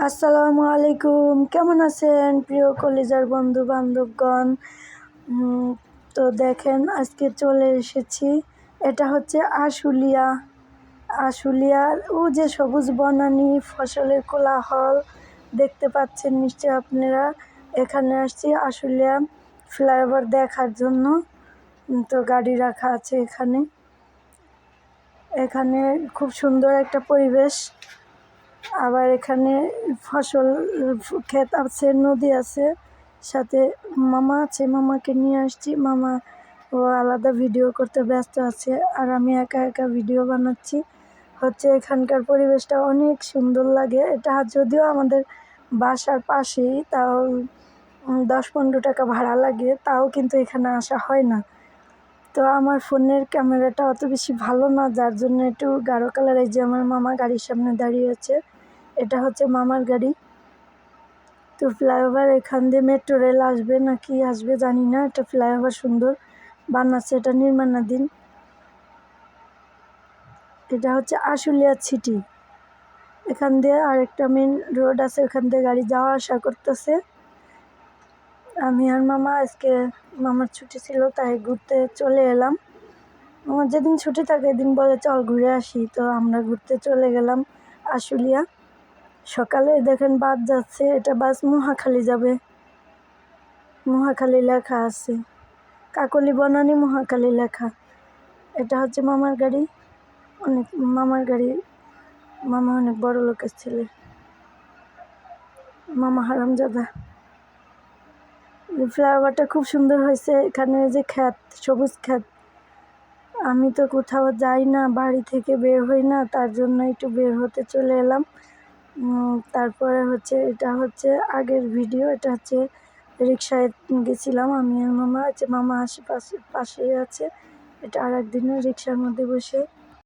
আসসালামু আলাইকুম। কেমন আছেন প্রিয় কলিজার বন্ধু বান্ধবগণ? উম, তো দেখেন আজকে চলে এসেছি। এটা হচ্ছে আশুলিয়া। আশুলিয়ার ও যে সবুজ বনানী ফসলের কোলাহল দেখতে পাচ্ছেন নিশ্চয় আপনারা। এখানে আসছি আশুলিয়া ফ্লাইওভার দেখার জন্য। তো গাড়ি রাখা আছে এখানে। এখানে খুব সুন্দর একটা পরিবেশ। আবার এখানে ফসল ক্ষেত আছে, নদী আছে, সাথে মামা আছে, মামাকে নিয়ে আসছি। মামা ও আলাদা ভিডিও করতে ব্যস্ত আছে, আর আমি একা একা ভিডিও বানাচ্ছি। এখানকার পরিবেশটা অনেক সুন্দর লাগে। এটা যদিও আমাদের বাসার পাশেই, তাও 10-15 টাকা ভাড়া লাগে, তাও কিন্তু এখানে আসা হয় না। তো আমার ফোনের ক্যামেরাটা অত বেশি ভালো না, যার জন্য একটু গাঢ় কালার। এই যে আমার মামা গাড়ির সামনে দাঁড়িয়ে আছে, এটা হচ্ছে মামার গাড়ি। তো ফ্লাইওভার এখান দিয়ে মেট্রো রেল আসবে নাকি আসবে জানি না। এটা ফ্লাইওভার সুন্দর বানাচ্ছে, এটা নির্মাণাধীন। এটা হচ্ছে আশুলিয়া সিটি। এখান দিয়ে আরেকটা মেন রোড আছে, ওখান দিয়ে গাড়ি যাওয়া আসা করতেছে। আমি আর মামা আজকে, মামার ছুটি ছিল তাই ঘুরতে চলে এলাম। আমার যেদিন ছুটি থাকে এদিন বলে চল ঘুরে আসি, তো আমরা ঘুরতে চলে গেলাম আশুলিয়া। সকালে দেখেন বাস যাচ্ছে, এটা বাস মহাখালী যাবে। মহাখালী লেখা আছে, কাকলি বনানী মহাখালী লেখা। এটা হচ্ছে মামার গাড়ি। মামার গাড়ি। মামা অনেক বড় লোকের ছেলে, মামা হারামজাদা। ফ্লাইওভারটা খুব সুন্দর হয়েছে। এখানে যে ক্ষেত, সবুজ ক্ষেত। আমি তো কোথাও যাই না, বাড়ি থেকে বের হই না, তার জন্য একটু বের হতে চলে এলাম। তারপরে এটা হচ্ছে আগের ভিডিও। এটা হচ্ছে রিক্সায় গেছিলাম আমি আর মামা। মামা আশেপাশে পাশেই আছে। এটা আর একদিনের রিক্সার মধ্যে বসে